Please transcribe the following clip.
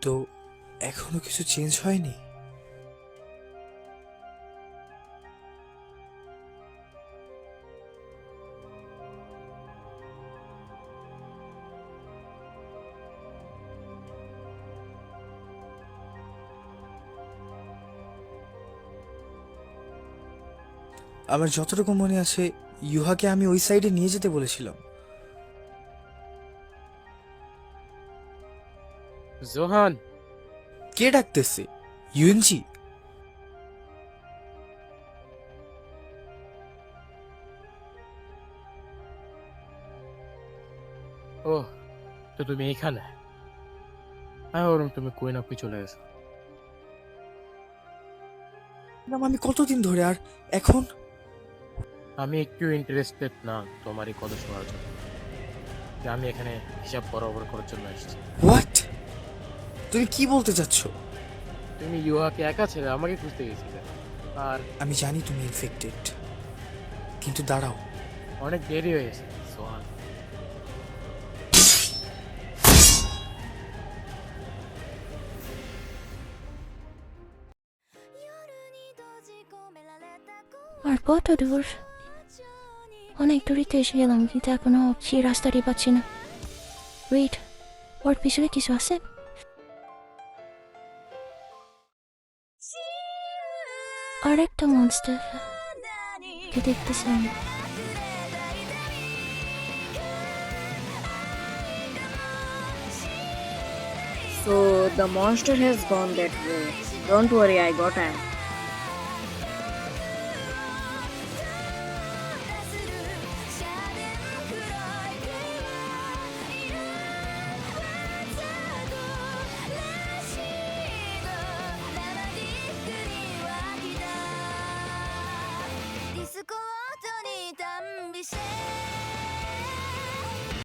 তো এখনো কিছু চেঞ্জ হয়নি? আমার যতটুকু মনে আছে, ইউহাকে আমি ওই সাইডে নিয়ে যেতে বলেছিলাম। জোহান, কে ডাকতেছে? ইউএনজি? ও তো তুমি এখানে? আমি বললাম তুমি কই না কই চলে গেছো। আমি কতদিন ধরে, আর এখন? আমি একটু ইন্টারেস্টেড না তোমার এই কথা শোনার জন্য। যে আমি এখানে হিসাব বরাবর করার জন্য এসেছি। হোয়াট? তুমি কি বলতে চাচ্ছ? তুমি ইউহাকে একা ছেড়ে আমাকে খুঁজতে গেছিলে, আর আমি জানি তুমি ইনফেক্টেড, কিন্তু দাঁড়াও। অনেক দেরি হয়ে গেছে সোহান। আর কত দূর? অনেক দূরিতে এসে গেলাম, কিন্তু এখনো সেই রাস্তাটি পাচ্ছি না। ওয়েট, ওর পিছনে কিছু আছে? আর একটা মনস্টার কে দেখতেছি আমি। So the monster has gone that way. Don't worry, I got him.